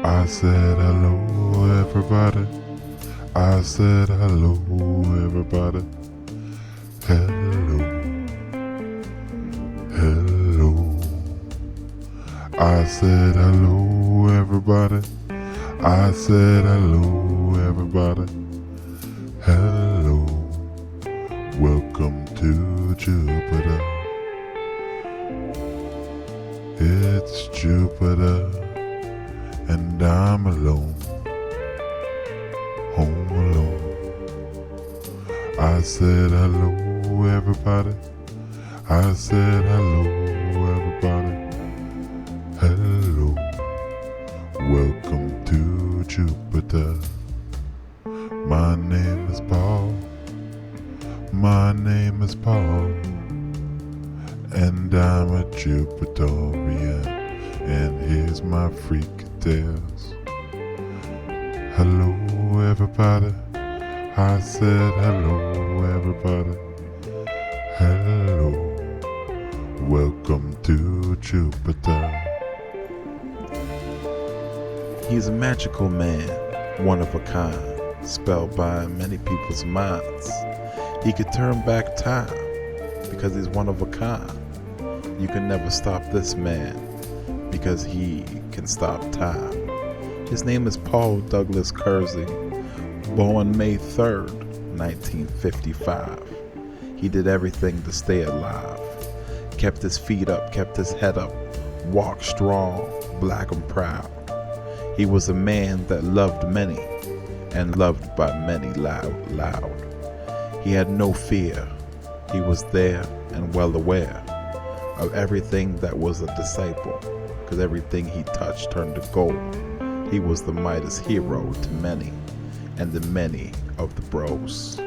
I said hello, everybody. I said hello, everybody. Hello, hello. I said hello, everybody. I said hello, everybody. Hello, welcome to Jupiter. It's Jupiter, and I'm alone, home alone. I said hello, everybody. I said hello, everybody. Hello, welcome to Jupiter. My name is Paul. My name is Paul. And I'm a Jupitorian. And here's my freak tales. Hello, everybody. I said hello, everybody. Hello, welcome to Jupiter. He's a magical man, one of a kind, spelled by many people's minds. He could turn back time because he's one of a kind. You can never stop this man because he can stop time. His name is Paul Douglas Kersey, born May 3rd, 1955. He did everything to stay alive. Kept his feet up, kept his head up, walked strong, black and proud. He was a man that loved many and loved by many loud. He had no fear. He was there and well aware of everything that was a disciple, because everything he touched turned to gold. He was the Midas hero to many, and the many of the bros.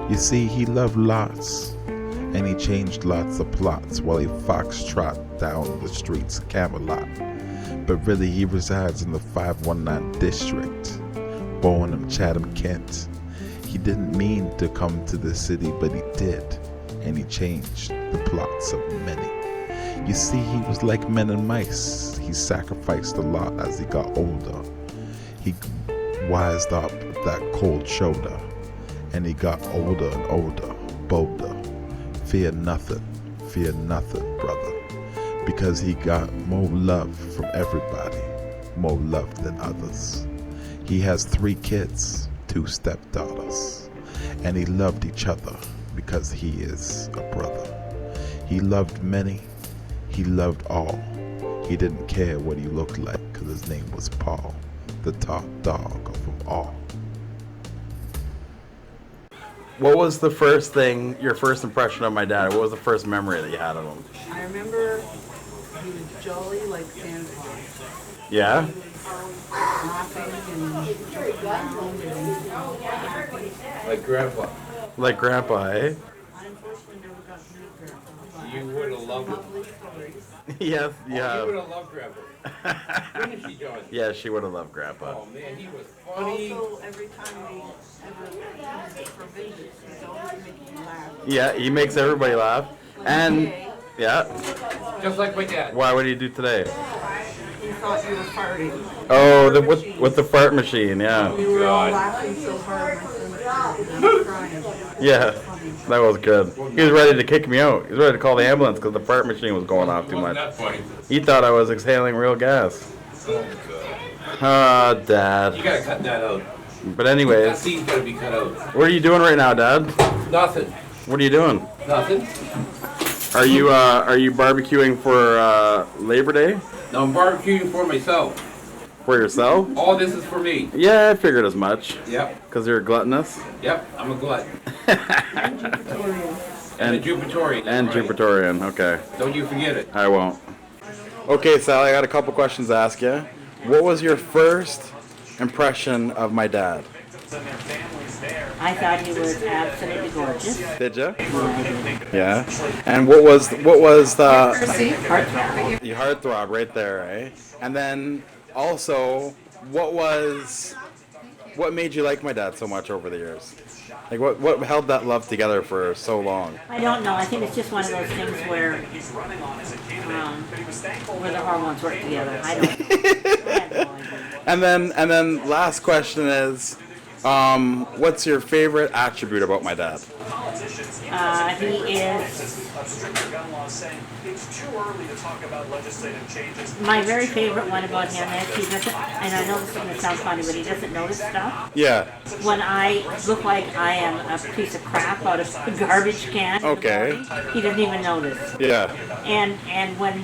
You see, he loved lots, and he changed lots of plots while he foxtrot down the streets of Camelot. But really he resides in the 519 district, born in Chatham, Kent. He didn't mean to come to the city, but he did, and he changed the plots of many. You see, he was like men and mice. He sacrificed a lot as he got older. He wised up that cold shoulder, and he got older and older, bolder. Fear nothing, brother, because he got more love from everybody, more love than others. He has 3 kids, 2 stepdaughters, and he loved each other because he is a brother. He loved many, he loved all. He didn't care what he looked like because his name was Paul, the top dog of them all. What was the first thing, your first impression of my dad? What was the first memory that you had of him? I remember he was jolly like Santa Claus. Yeah? Laughing and joking around and Like Grandpa. Like Grandpa, eh? I unfortunately never got to meet Grandpa. You would have loved it. Lovely stories. Yes, You yeah. would have loved Grandpa. Wouldn't she, John? Yeah, she would have loved Grandpa. Oh man, he was funny. Also, every time we ever used for visits, he's always making me laugh. Yeah, he makes everybody laugh. And, yeah. Just like my dad. Why would he do today? He thought you were farting. Oh, with the fart machine, yeah. We were all God. laughing so hard, my son was crying. Yeah, that was good. He was ready to kick me out. He was ready to call the ambulance because the fart machine was going off too Wasn't much. that funny? He thought I was exhaling real gas. Oh, God. Ah, You Dad. gotta cut that out. But That anyways, scene's gotta be cut out. what are you doing right now, Dad? Nothing. What are you doing? Nothing. Are you barbecuing for Labor Day? No, I'm barbecuing for myself. For yourself? All this is for me. Yeah, I figured as much. Yep. Because you're gluttonous. Yep. I'm a glutton. Jupitorian. And a Jupitorian. And Right. Jupitorian, okay. Don't you forget it. I won't. Okay, Sally, I got a couple questions to ask you. What was your first impression of my dad? I thought he was absolutely gorgeous. Did you? Yeah. And what was the Heartthrob. heartthrob right there, eh? And then also, what made you like my dad so much over the years? Like what held that love together for so long? I don't know. I think it's just one of those things where the hormones work together. I don't know. I have no idea. And then last question is, what's your favorite attribute about my dad? He is my very favorite one about him is he doesn't, and I know this is going to sound funny, but he doesn't notice stuff. Yeah. When I look like I am a piece of crap out of a garbage can, Okay. in the morning, he doesn't even notice. Yeah. And when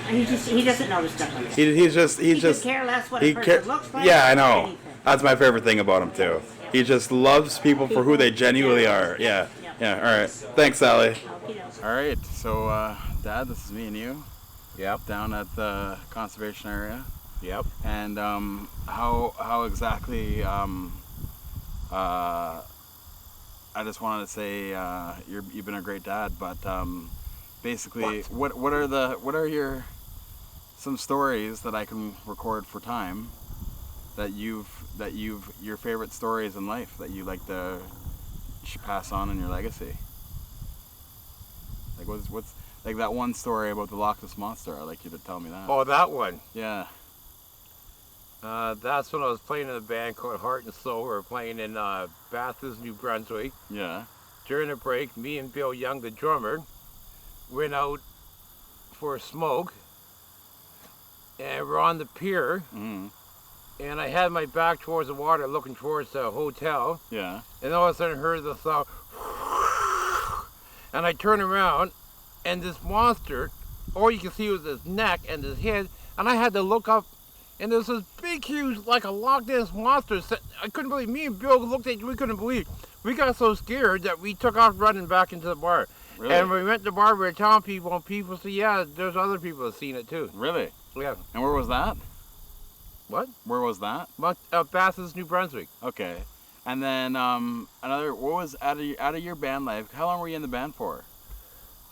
he doesn't notice stuff like that. He Could care less what a he person looks like. Yeah, I or know. anything. That's my favorite thing about him too. He just loves people for who they genuinely are. Yeah. Yeah. All right. Thanks, Sally. Okey-doke. All right. So, Dad, this is me and you. Yep. Down at the conservation area. Yep. And how exactly? I just wanted to say you've been a great dad, but basically, what are your some stories that I can record for time that you've your favorite stories in life that you like to pass on in your legacy? Like what's like that one story about the Loch Ness Monster? I'd like you to tell me that. Oh, that one. Yeah. That's when I was playing in a band called Heart and Soul. We were playing in Bathurst, New Brunswick. Yeah. During the break, me and Bill Young, the drummer, went out for a smoke. And we're on the pier. Mm-hmm. And I had my back towards the water, looking towards the hotel. Yeah. And all of a sudden I heard the sound. And I turned around, and this monster, all you could see was his neck and his head. And I had to look up, and there's this big, huge, like a Loch Ness monster. I couldn't believe. Me and Bill looked at it, we couldn't believe. We got so scared that we took off running back into the bar. Really? And when we went to the bar, we were telling people, and people said, yeah, there's other people that have seen it too. Really? Yeah. And where was that? What? Where was that? Bathurst, New Brunswick. Okay. And then what was out of your band life? How long were you in the band for?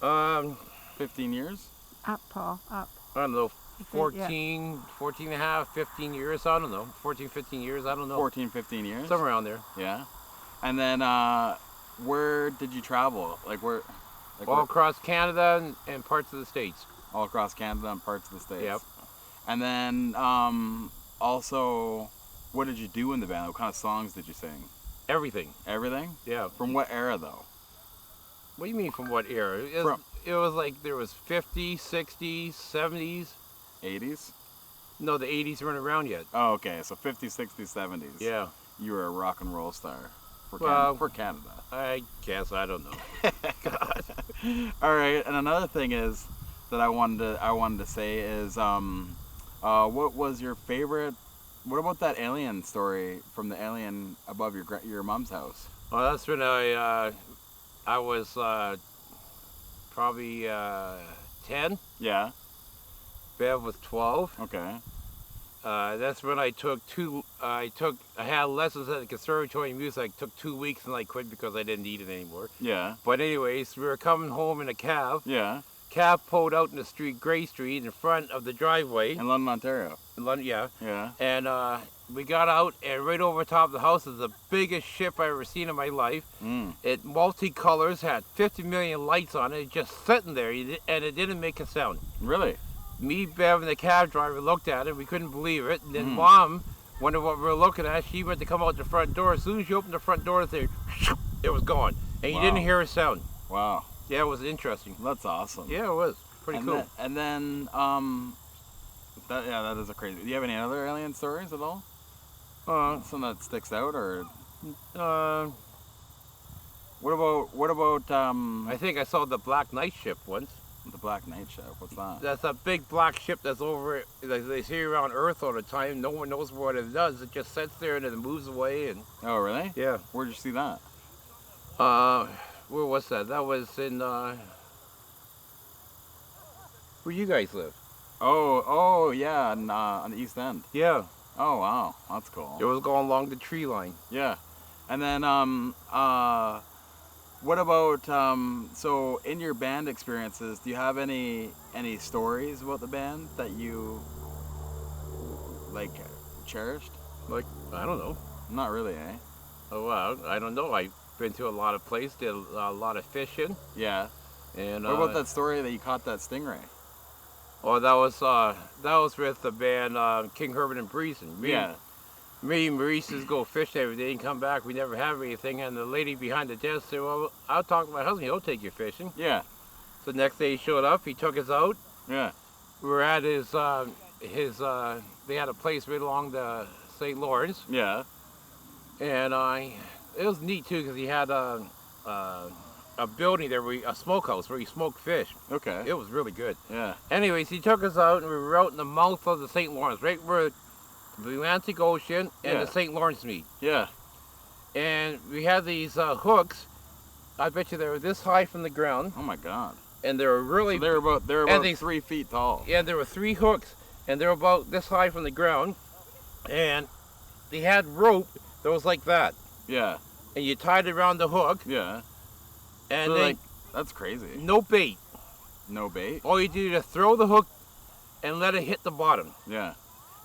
15 years? Up, Paul, up. I don't know, Yeah. 14 and a half, 15 years, I don't know. 14, 15 years, I don't know. 14, 15 years? Somewhere around there. Yeah. And then where did you travel? Like where? Like All across Canada and parts of the States. all across Canada and parts of the States. Yep. And then also, what did you do in the band? What kind of songs did you sing? Everything. Everything? Yeah. From what era though? What do you mean from what era? It was like there was 50s, 60s, 70s. 80s? No, the 80s weren't around yet. Oh, okay. So 50s, 60s, 70s. Yeah. You were a rock and roll star for Canada. I guess, I don't know. God. All right. And another thing is that I wanted to say is what was your favorite? What about that alien story from the alien above your mom's house? Well, that's when I was probably 10. Yeah. Bev was 12. Okay. That's when I had lessons at the Conservatory of Music. I took 2 weeks and I quit because I didn't need it anymore. Yeah. But anyways, we were coming home in a cab. Yeah. Cab pulled out in the street, Gray Street, in front of the driveway. In London, Ontario. In London, yeah. Yeah. And we got out, and right over top of the house is the biggest ship I've ever seen in my life. Mm. It multicolors, had 50 million lights on it, just sitting there, and it didn't make a sound. Really? Me, Bev, and the cab driver looked at it. We couldn't believe it. And then Mom wondered what we were looking at. She went to come out the front door. As soon as she opened the front door, it was gone. And you didn't hear a sound. Wow. Yeah, it was interesting. That's awesome. Yeah, it was. Pretty cool. That is a crazy. Do you have any other alien stories at all? Something that sticks out, or what about I think I saw the Black Knight ship once. the Black Knight ship? What's that? That's a big black ship that's over, like they see around Earth all the time. No one knows what it does. It just sits there and then it moves away. And Oh, really? yeah. Where'd you see that? Where was that? That was in where you guys live. Oh, yeah, on the East End. Yeah. Oh, wow, that's cool. It was going along the tree line. Yeah, and then what about so in your band experiences, do you have any stories about the band that you like cherished? Like, I don't know. Not really, eh? Oh, well, I don't know. I've been to a lot of places, did a lot of fishing. Yeah. And What about that story that you caught that stingray? Oh, that was with the band King Herbert and Breezen. Me and Maurice just go fish every day and come back. We never have anything. And the lady behind the desk said, "Well, I'll talk to my husband. He'll take you fishing." Yeah. So the next day he showed up. He took us out. Yeah. We were at his they had a place right along the St. Lawrence. Yeah. And it was neat too because he had a building there, a smokehouse where he smoked fish. Okay. It was really good. Yeah. Anyways, he took us out and we were out in the mouth of the St. Lawrence, right where the Atlantic Ocean and the St. Lawrence meet. Yeah. And we had these hooks. I bet you they were this high from the ground. Oh my God. And they were really. So they're about 3 feet tall. Yeah, there were 3 hooks, and they were about this high from the ground, and they had rope that was like that. Yeah. And you tied it around the hook. Yeah. And so then that's crazy. no bait. No bait. All you do is throw the hook and let it hit the bottom. Yeah.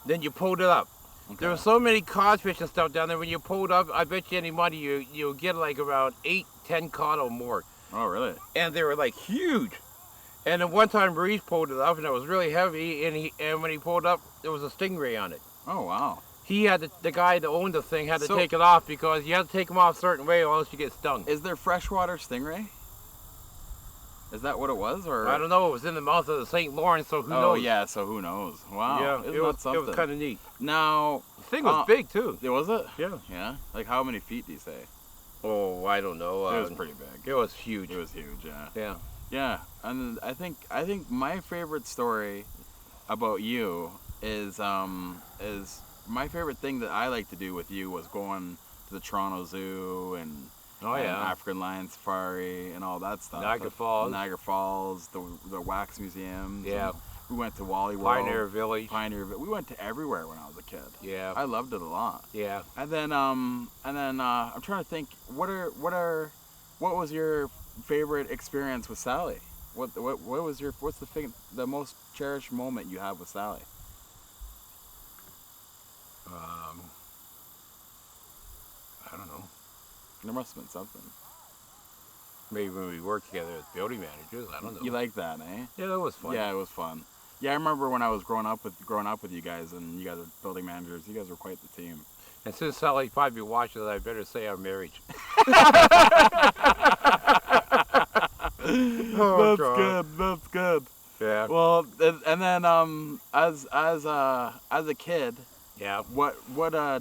Then you pulled it up. Okay. There were so many codfish and stuff down there. When you pulled up, I bet you any money you'll get like around 8, 10 cod or more. Oh, really? And they were like huge. And then one time Maurice pulled it up and it was really heavy. And when he pulled up, there was a stingray on it. Oh, wow. He had the guy that owned the thing had to So- take it off because you have to take them off a certain way or else you get stung. Is there freshwater stingray? Is that what it was, or? I don't know. It was in the mouth of the St. Lawrence, so who Oh, knows? yeah. So who knows? Wow. Yeah, Isn't it was that something? kind of neat. Now, The thing was big too. was it? Yeah. Yeah. Like how many feet do you say? Oh, I don't know. It was pretty big. It was huge. It was huge. Yeah. Yeah. Yeah. And I think my favorite story about you is my favorite thing that I like to do with you was going to the Toronto Zoo and African Lion Safari and all that stuff. Niagara Falls. Niagara Falls, the wax museums. Yeah. We went to Wally World. Pioneer Village. We went to everywhere when I was a kid. Yeah. I loved it a lot. Yeah. And then I'm trying to think what was your favorite experience with Sally? What's the most cherished moment you have with Sally? I don't know. There must have been something. Maybe when we worked together as building managers. I don't know. You like that, eh? Yeah, that was fun. Yeah, it was fun. Yeah, I remember when I was growing up with you guys, and you guys were building managers. You guys were quite the team. And since Sally probably watches, I better say our marriage. That's good. Yeah. Well, and then as a kid, Yeah. what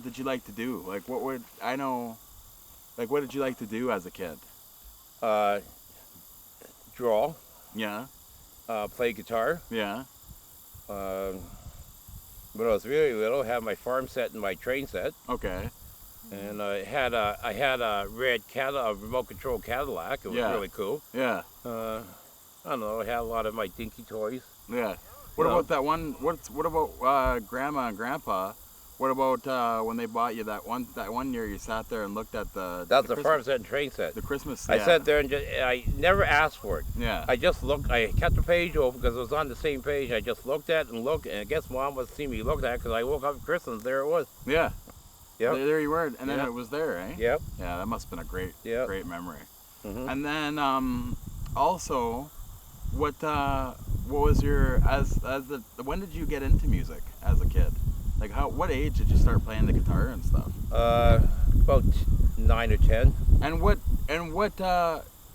did you like to do? Like what did you like to do as a kid? Draw. Yeah. Play guitar. Yeah. When I was really little, I had my farm set and my train set, Okay. and I had a red remote control Cadillac. It was really cool. Yeah. I don't know. I had a lot of my dinky toys. Yeah. What Yeah. about that one? What about Grandma and Grandpa? What about when they bought you that one year you sat there and looked at That's the the farm set and train set. The Christmas. I yeah. sat there and I never asked for it. Yeah. I just looked. I kept the page open because it was on the same page. I just looked at it and looked, and I guess Mom must see me look at it because I woke up at Christmas. There it was. Yeah. Yep. There you were, and then Yep. it was there, eh? Yep. Yeah, that must have been a great Yep. great memory. Mhm. And then also, what was your when did you get into music as a kid? Like what age did you start playing the guitar and stuff? About 9 or 10. And what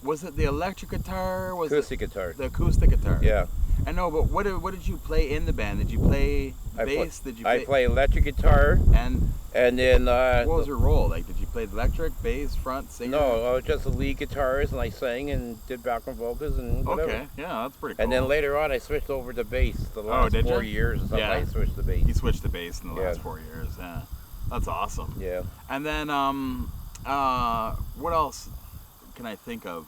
was it? The electric guitar? Was Acoustic it guitar. the acoustic guitar? Yeah. I know, but what did you play in the band? Did you play bass? Did you play? I play electric guitar, And and then what was your role? Like, did you play electric, bass, front, singer? no, I was just a lead guitarist, and I sang and did background vocals and whatever. Okay, yeah, that's pretty cool. And then later on, I switched over to bass. The last did 4 you? years or something, Yeah. I switched to bass. You switched to bass in the last Yeah. 4 years. Yeah, that's awesome. Yeah. And then what else can I think of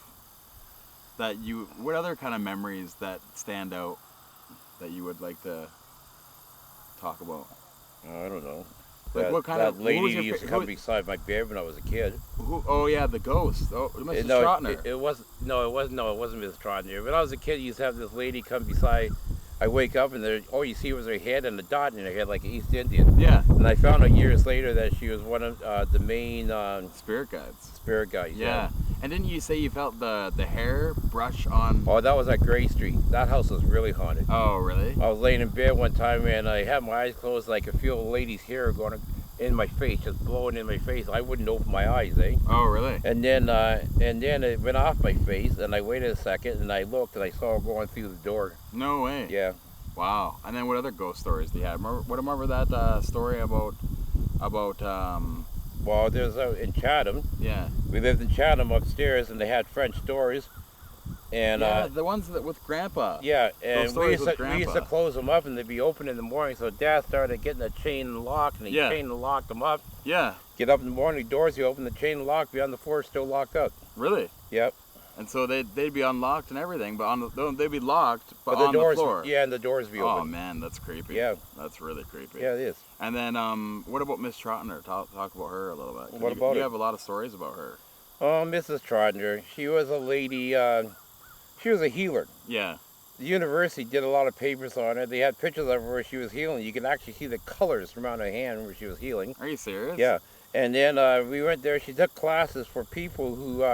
that you? What other kind of memories that stand out that you would like to talk about? I don't know. Like, what kind of- that who was lady your used to fa- come who- beside my bed when I was a kid. Oh yeah, the ghost. Oh, Mrs. No, Trotner. it wasn't Miss Trotner. When I was a kid, you used to have this lady come beside. I wake up and all you see was her head and a dot in her head like an East Indian. Yeah, And I found out years later that she was one of the main spirit guides. spirit guides. Yeah, And didn't you say you felt the hair brush on? Oh, that was at Gray Street. That house was really haunted. Oh, really? I was laying in bed one time and I had my eyes closed and I could feel a lady's hair going in my face, just blowing in my face. I wouldn't open my eyes, eh? Oh, really? And then it went off my face and I waited a second and I looked and I saw her going through the door. No way. Yeah. Wow. And then what other ghost stories do you have? Remember that story about Well, there's in Chatham. yeah. We lived in Chatham upstairs and they had French doors. And Yeah, the ones that with Grandpa. yeah, and stories with we used to Grandpa. close them up and they'd be open in the morning. So Dad started getting a chain and lock and he Yeah. chain and locked them up. Yeah. Get up in the morning, doors you open, the chain and lock be on the floor, still locked up. Really? Yep. And so they'd be unlocked and everything, but they'd be locked, but the on doors, the floor. yeah, and the doors be Oh open. man, that's creepy. Yeah. That's really creepy. Yeah, it is. And then what about Miss Trotner? Talk about her a little bit. 'Cause What about you her? have a lot of stories about her. Oh, Mrs. Trotner, she was a lady. She was a healer. Yeah. The university did a lot of papers on her. They had pictures of her where she was healing. You can actually see the colors from on her hand where she was healing. Are you serious? Yeah. And then we went there. She took classes for people who,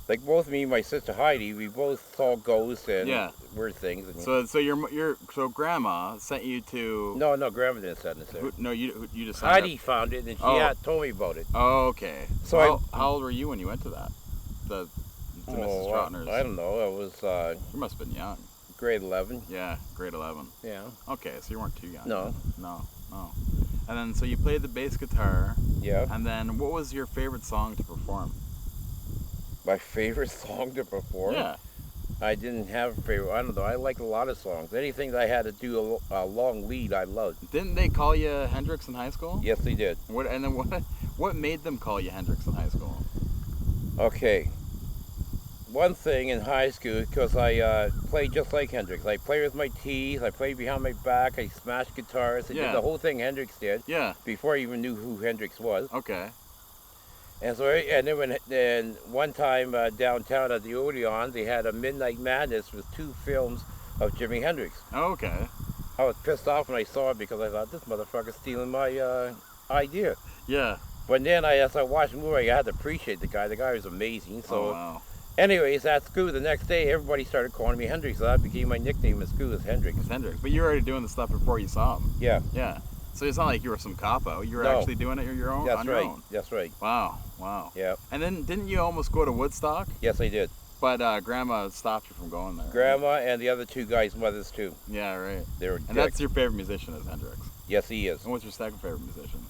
like both me and my sister Heidi, we both saw ghosts and Yeah. weird things. And So Grandma sent you to. no, Grandma didn't send us there. You just signed Heidi up? found it and she Oh. had told me about it. Oh, okay. So how old were you when you went to that? To Mrs. Trotner's. I don't know. I was You must have been young. grade 11. Yeah, grade 11. Yeah. Okay, so you weren't too young. No. No. And then so you played the bass guitar, Yeah. and then what was your favorite song to perform? My favorite song to perform? Yeah. I didn't have a favorite. I don't know. I liked a lot of songs. Anything that I had to do a long lead, I loved. Didn't they call you Hendrix in high school? Yes, they did. What made them call you Hendrix in high school? Okay. One thing in high school, because I played just like Hendrix. I played with my teeth. I played behind my back. I smashed guitars. I Yeah. did the whole thing Hendrix did Yeah. before I even knew who Hendrix was. Okay. And so, then one time downtown at the Odeon, they had a Midnight Madness with 2 films of Jimi Hendrix. Okay. I was pissed off when I saw it because I thought, this motherfucker's stealing my idea. Yeah. But then as I watched the movie, I had to appreciate the guy. The guy was amazing. So, Oh wow. anyways, at school the next day, everybody started calling me Hendrix. So that became my nickname at school, is Hendrix. It's Hendrix, but you were already doing the stuff before you saw him. Yeah, Yeah. So it's not like you were some cop-out. You were No. actually doing it on your own. that's on your right. own. That's right. Wow. Wow. Yeah. And then didn't you almost go to Woodstock? Yes, I did. But Grandma stopped you from going there. right? Grandma and the other 2 guys' mothers too. Yeah. Right. They were And dicks. that's your favorite musician is Hendrix. Yes, he is. And what's your second favorite musician?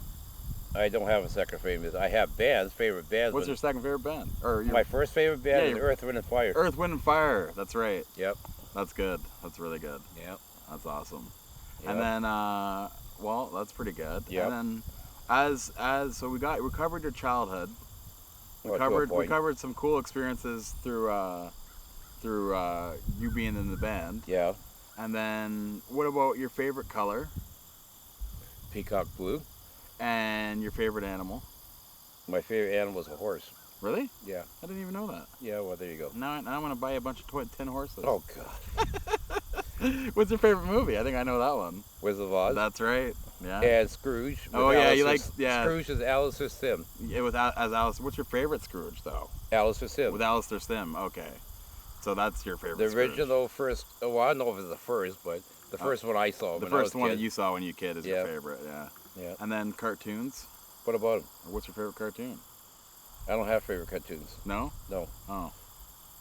I don't have a second favorite. I have favorite bands. What's but your second favorite band? Or your my first favorite band Yeah, is your- Earth, Wind, and Fire. Earth, Wind, and Fire. That's right. Yep. That's good. That's really good. Yep. That's awesome. Yep. And then, well, that's pretty good. Yep. And then, so we covered your childhood. We Well, to a we point. covered some cool experiences through you being in the band. Yeah. And then, what about your favorite color Peacock Blue. and your favorite animal? My favorite animal is a horse. Really? Yeah. I didn't even know that. Yeah, well, there you go. Now I'm gonna buy a bunch of 10 horses. Oh, God. What's your favorite movie? I think I know that one. Wizard of Oz. That's right. Yeah. And Scrooge. with Oh, yeah, you Alice like- yeah. Scrooge is Alistair Sim. Yeah, as Alice. What's your favorite Scrooge though? Alistair Sim. With Alistair Sim. Okay. So that's your favorite. the Scrooge. original first, well, I don't know if it's the first, but the first one I saw The when I was first one kid. that you saw when you were a kid is Yeah. your favorite. Yeah. Yeah. And then cartoons. What about them? What's your favorite cartoon? I don't have favorite cartoons. No. No. Oh.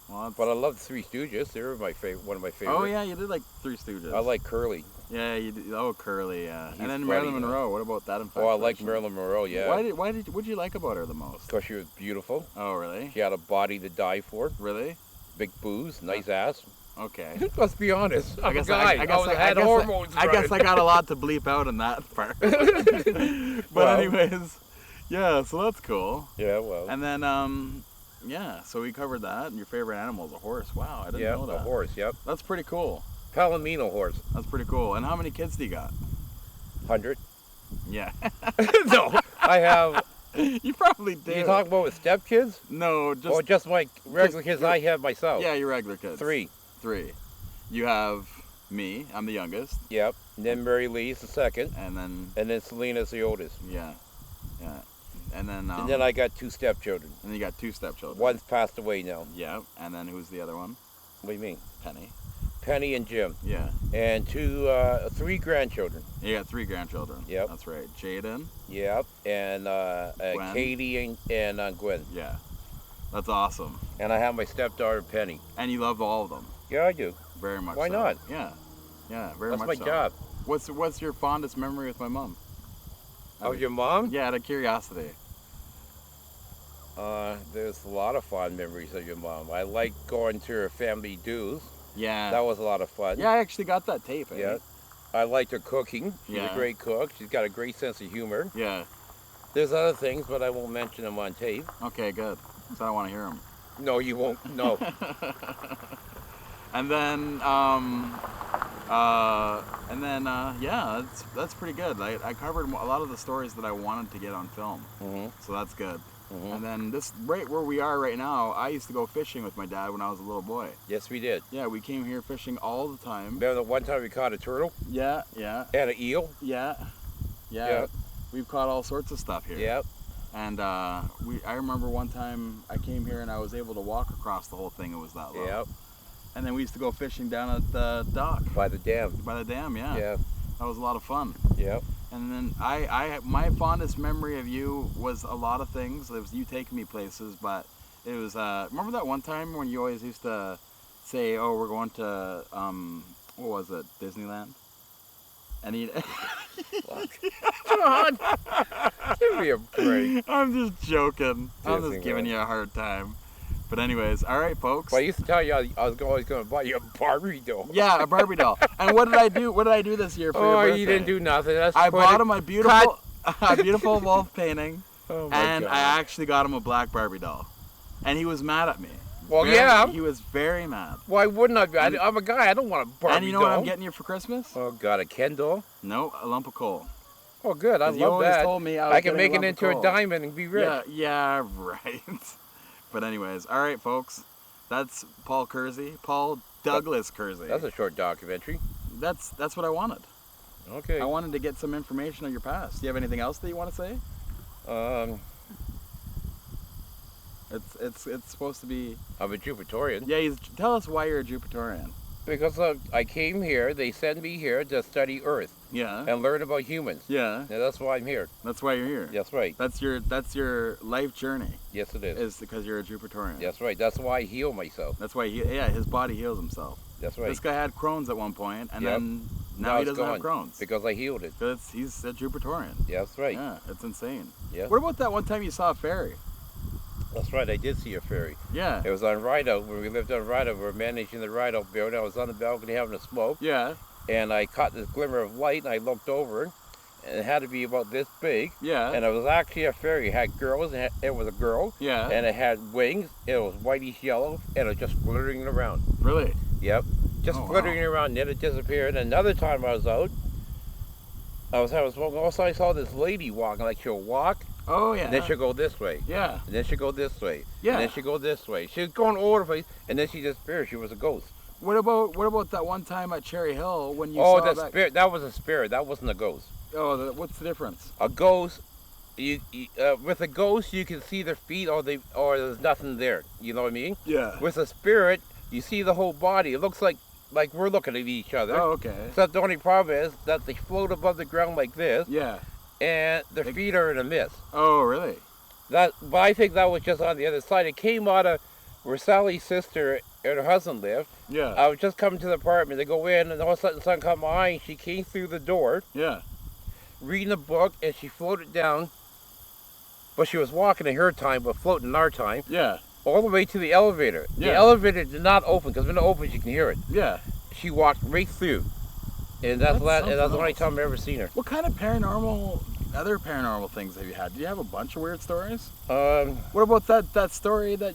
Well, that's... But I love the Three Stooges. They were my favorite, one of my favorites. Oh yeah, you did like Three Stooges. I like Curly. Yeah, you did. Oh, Curly. Yeah. He's And then funny, Marilyn yeah. Monroe. What about that? In fact, Oh, I like Marilyn Monroe, yeah. What'd you like about her the most? Because she was beautiful. Oh, really? She had a body to die for. Really? Big boobs, nice ass. Okay. Let's be honest. I guess I had hormones. I guess I got a lot to bleep out in that part. But Well. anyways, yeah. So that's cool. Yeah, well. And then yeah. So we covered that. And your favorite animal is a horse. Wow, I didn't Yeah, know that. a horse, yep. That's pretty cool. Palomino horse. That's pretty cool. And how many kids do you got? 100. Yeah. No, I have. You probably did. You talk about with stepkids? No, just Or just my regular kids your- I have myself? yeah, your regular kids. 3. 3. You have me. I'm the youngest, Yep. And then Mary Lee's the second. and then And then Selena's the oldest. yeah, yeah. And then I got 2 stepchildren. and then you got 2 stepchildren. One's passed away now. Yeah. And then who's the other one? What do you mean? Penny. Penny and Jim. Yeah. And 3 grandchildren. You got 3 grandchildren. Yep. That's right. Jaden. Yep. And Gwen. Katie and Gwen. Yeah. That's awesome. And I have my stepdaughter Penny. And you love all of them. Yeah, I do. Very much. Why so. not? Yeah. Yeah. Very That's much. my so. job. What's your fondest memory with my mom? Of your mom? Yeah, out of curiosity. There's a lot of fond memories of your mom. I like going to her family dues. Yeah. That was a lot of fun. Yeah, I actually got that tape. Eh? Yeah. I liked her cooking. She's Yeah. a great cook. She's got a great sense of humor. Yeah. There's other things, but I won't mention them on tape. Okay, good. So I don't want to hear them. No, you won't. No. And then, yeah, that's pretty good. I covered a lot of the stories that I wanted to get on film, so that's good. And then this, right where we are right now, I used to go fishing with my dad when I was a little boy. Yes, we did. Yeah, we came here fishing all the time. Remember the one time we caught a turtle Yeah, yeah, and an eel? yeah, yeah. Yeah. We've caught all sorts of stuff here. Yep. And I remember one time I came here and I was able to walk across the whole thing. It was that low. Yep. And then we used to go fishing down at the dock. By the dam. By the dam, yeah. Yeah. That was a lot of fun. Yep. And then my fondest memory of you was a lot of things. It was you taking me places, but it was, remember that one time when you always used to say, oh, we're going to, what was it, Disneyland? And he... Come on. Give me a break. I'm just joking. I'm just Disneyland. giving you a hard time. But anyways, all right, folks. Well, I used to tell you I was always going to buy you a Barbie doll. Yeah, a Barbie doll. And what did I do? What did I do this year for your birthday? You didn't do nothing. That's I bought funny. him a beautiful wolf painting, Oh my and God. I actually got him a black Barbie doll. And he was mad at me. Well, yeah. He was very mad. Why wouldn't I be? I'm a guy. I don't want a Barbie And you know doll. what I'm getting you for Christmas? Oh God, a Ken doll? No, a lump of coal. Oh, good. I 'Cause you love always that. told me I was can getting make a it lump of into a coal. diamond and be rich. Yeah, right. But anyways, all right, folks. That's Paul Kersey, Paul Douglas Kersey. That's a short documentary. That's what I wanted. Okay. I wanted to get some information on your past. Do you have anything else that you want to say? It's supposed to be. I'm a Jupitorian. Yeah, tell us why you're a Jupitorian. Because I came here, they sent me here to study Earth Yeah. and learn about humans. Yeah. And that's why I'm here. That's why you're here. That's right. That's your life journey. Yes, it is. Is because you're a Jupitorian. That's right. That's why I heal myself. That's why his body heals himself. That's right. This guy had Crohn's at one point, and Yep. then now he it's doesn't have gone Crohn's. because I healed it. Because he's a Jupitorian. Yeah, that's right. Yeah, it's insane. Yeah. What about that one time you saw a fairy? That's right. I did see a fairy. Yeah. It was on Rideout. When we lived on Rideout, we were managing the Rideout building. I was on the balcony having a smoke. Yeah. And I caught this glimmer of light, and I looked over, and it had to be about this big. Yeah. And it was actually a fairy. It had girls, and it was a girl. Yeah. And it had wings. It was whitish yellow, and it was just flittering around. Really? Yep. Just Oh, flittering wow. around, and then it disappeared. Another time I was out, I was having a smoke. Also, I saw this lady walking, like she'll walk, Oh yeah. and then she'll go this way. Yeah. And then she'll go this way. Yeah. And then she'll go this way. She was going all over the place, and then she disappeared. She was a ghost. What about that one time at Cherry Hill when you Oh, saw the that? spirit. That was a spirit. That wasn't a ghost. Oh, what's the difference? A ghost, with a ghost, you can see their feet, or there's nothing there. You know what I mean? Yeah. With a spirit, you see the whole body. It looks like we're looking at each other. Oh, okay. Except the only problem is that they float above the ground like this, Yeah. and their feet are in a mist. Oh, really? But I think that was just on the other side. It came out of where Sally's sister and her husband lived. Yeah. I was just coming to the apartment. They go in, and all of a sudden, the sun caught my eye, and she came through the door, Yeah. reading a book, and she floated down. But she was walking in her time, but floating in our time, Yeah. all the way to the elevator. Yeah. The elevator did not open, because when it opens, you can hear it. Yeah. She walked right through, and that's That's the only something time I've ever seen her. What kind of other paranormal things have you had? Do you have a bunch of weird stories? What about that story that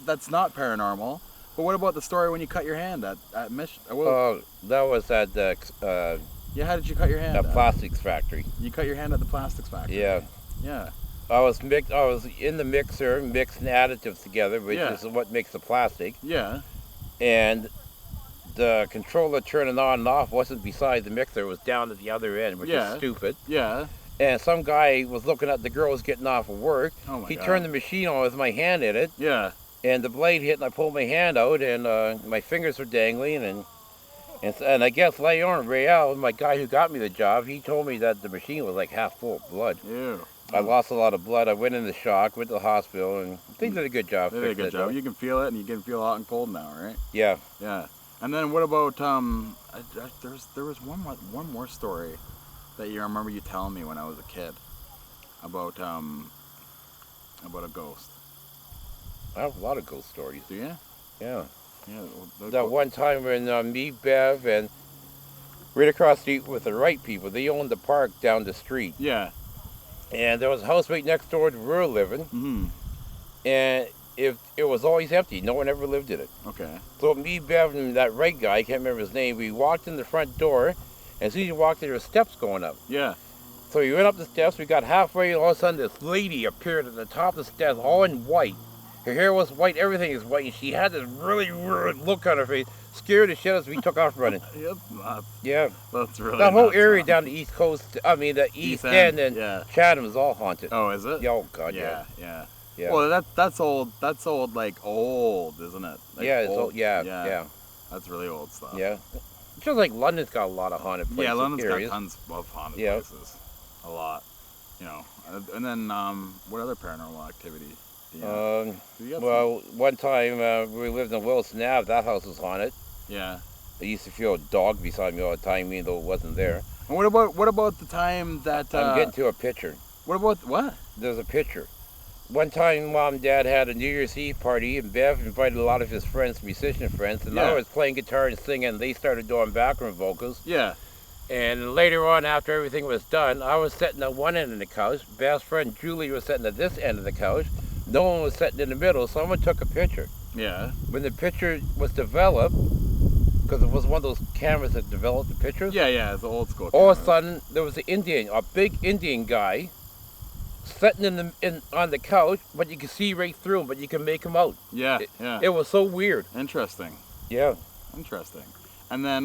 that's not paranormal, but what about the story when you cut your hand at Mission? That was at the Yeah, how did you cut your hand? plastics factory. You cut your hand at the plastics factory. Yeah. Yeah. I was in the mixer mixing additives together, which Yeah. is what makes the plastic. Yeah. And the controller turning on and off wasn't beside the mixer; it was down at the other end, which Yeah. is stupid. Yeah. and some guy was looking at the girls getting off of work. Oh my He God. turned the machine on with my hand in it, Yeah. and the blade hit, and I pulled my hand out, and my fingers were dangling, and I guess later on, Rael, my guy who got me the job, he told me that the machine was like half full of blood. Ew. I lost a lot of blood. I went into shock, went to the hospital, and they did a good job. They did a fixing good it, job. though. You can feel it, and you can feel hot and cold now, right? Yeah. Yeah. And then what about there was one more story that you remember you telling me when I was a kid about a ghost. I have a lot of ghost stories. Do you? Yeah. Yeah. Well, That one time when me, Bev, and right across the street with the Wright people, they owned the park down the street. Yeah. And there was a house right next door to where we were living, Mm-hmm. and it was always empty. No one ever lived in it. Okay. So me, Bev, and that Wright guy, I can't remember his name, we walked in the front door, and as soon as you walked in, there were steps going up. Yeah. So we went up the steps, we got halfway, and all of a sudden this lady appeared at the top of the steps, all in white. Her hair was white, everything was white, and she had this really weird look on her face. Scared the shit out of us, we took off running. Yep. Nuts. Yeah. That's really. That whole nuts, area man. down the East Coast, I mean the East End, End and yeah. Chatham is all haunted. Oh, is it? Yeah, oh God, Yeah. yeah. Yeah. Yeah. Well, that's old. That's old, like old, isn't it? Like Yeah, it's old, yeah. That's really old stuff. Yeah. Just like London's got a lot of haunted places. Yeah, London's areas. got tons of haunted Yeah. places. A lot. You know. And then what other paranormal activity do you do you got some? Well, one time we lived in Wilson Ave, that house was haunted. Yeah. I used to feel a dog beside me all the time, even though it wasn't there. And what about the time that I'm getting to a picture. what about what? There's a picture. One time, Mom and Dad had a New Year's Eve party, and Bev invited a lot of his friends, musician friends, and Yeah. I was playing guitar and singing, and they started doing background vocals. Yeah. And later on, after everything was done, I was sitting at one end of the couch. Bev's friend Julie was sitting at this end of the couch. No one was sitting in the middle. Someone took a picture. Yeah. When the picture was developed, because it was one of those cameras that developed the pictures, Yeah, it's an old school. all of a camera. sudden there was an Indian, a big Indian guy, sitting on the couch, but you could see right through him, but you can make him out. Yeah, It, yeah. it was so weird. Interesting. Yeah. Interesting. And then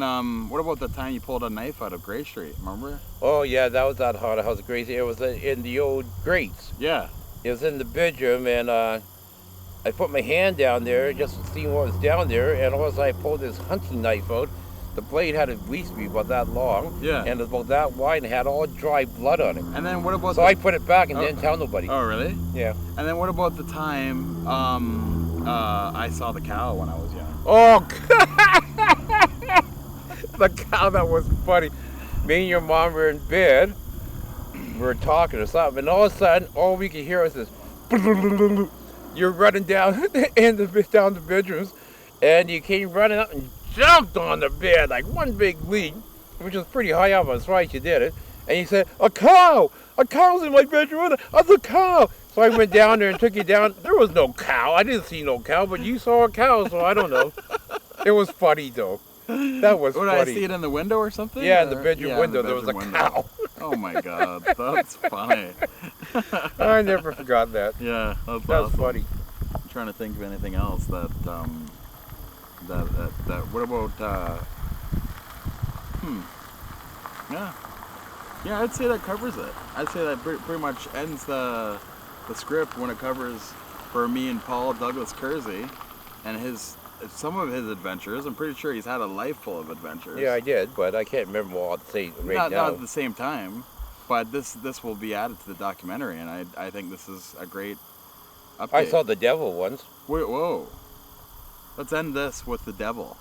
what about the time you pulled a knife out of Gray Street? Remember? Oh yeah, that was that haunted house of crazy. It was in the old grates. Yeah. It was in the bedroom, and I put my hand down there just to see what was down there, and all of a sudden I pulled this hunting knife out. The blade had at least be about that long, Yeah. and it was about that wide, and had all dry blood on it. And then what about So I put it back and Oh. didn't tell nobody. Oh, really? Yeah. And then what about the time I saw the cow when I was young? Oh, the cow, that was funny. Me and your mom were in bed, we were talking or something, and all of a sudden, all we could hear was this. You're running down down the bedrooms, and you came running up and jumped on the bed like one big leap, which was pretty high up. I was surprised you did it. And you said, "A cow! A cow's in my bedroom! A cow!" So I went down there and took you down. There was no cow. I didn't see no cow, but you saw a cow, so I don't know. It was funny though. That was What, funny. did I see it in the window or something? Yeah, in the Or- bedroom yeah, in window the there was a bedroom cow. Oh my God, that's funny. I never forgot that. Yeah, that's That was awesome. funny. I'm trying to think of anything else that what about yeah, I'd say that covers it. I'd say that pretty much ends the script when it covers for me and Paul Douglas Kersey and some of his adventures. I'm pretty sure he's had a life full of adventures. Yeah, I did, but I can't remember all to say right not now. at the same time, but this will be added to the documentary, and I think this is a great update. I saw the devil once. Wait, whoa. Let's end this with the devil.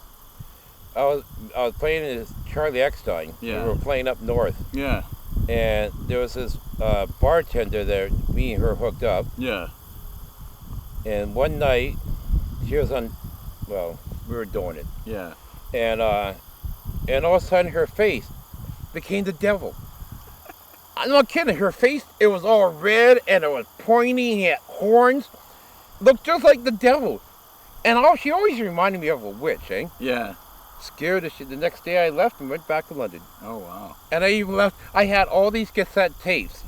I was playing as Charlie Eckstein. Yeah. We were playing up north, Yeah, and there was this bartender there. Me and her hooked up, yeah, and one night she was on. Well, we were doing it, yeah. and all of a sudden her face became the devil. I'm not kidding. Her face, it was all red and it was pointy. It had horns. Looked just like the devil. And she always reminded me of a witch, eh? Yeah. Scared as shit. The next day I left and went back to London. Oh, wow. And I even left, I had all these cassette tapes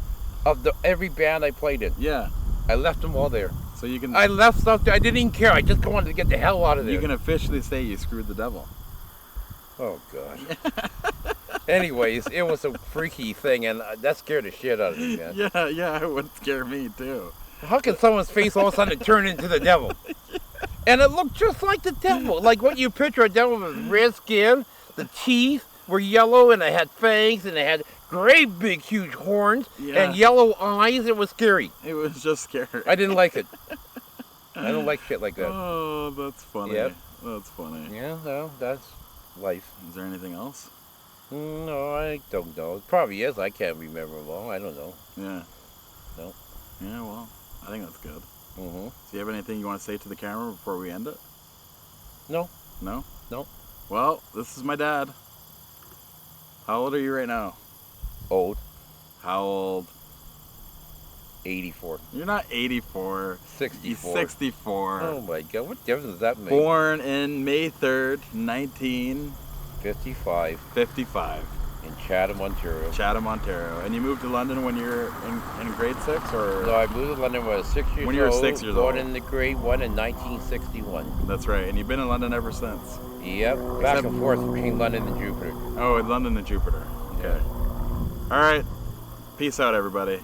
of every band I played in. Yeah. I left them all there. So you can I left stuff there. I didn't even care. I just wanted to get the hell out of there. you can officially say you screwed the devil. Oh, God. Anyways, it was a freaky thing, and that scared the shit out of me, man. Yeah, it would scare me too. How can someone's face all of a sudden turn into the devil? And it looked just like the devil. Like what you picture a devil with red skin, the teeth were yellow, and they had fangs, and they had great big huge horns, and yellow eyes. It was scary. It was just scary. I didn't like it. I don't like shit like that. Oh, that's funny. Yep. That's funny. Yeah, well, that's life. Is there anything else? No, I don't know. It probably is. I can't remember them all. I don't know. Yeah. No. Yeah, well, I think that's good. Mm-hmm. Do you have anything you want to say to the camera before we end it? No. No? No. Well, this is my dad. How old are you right now? Old. How old? 84. You're not 84. 64. He's 64. Oh my God, what difference does that make? Born in May 3rd, 1955. 55 in Chatham, Ontario. Chatham, Ontario. And you moved to London when you were in grade 6, or? No, I moved to London when I was 6 years old. When you were 6 years old. Born in the grade 1 in 1961. That's right, and you've been in London ever since. Yep, back and forth between London and Jupiter. Oh, in London and Jupiter. Okay. All right. Peace out, everybody.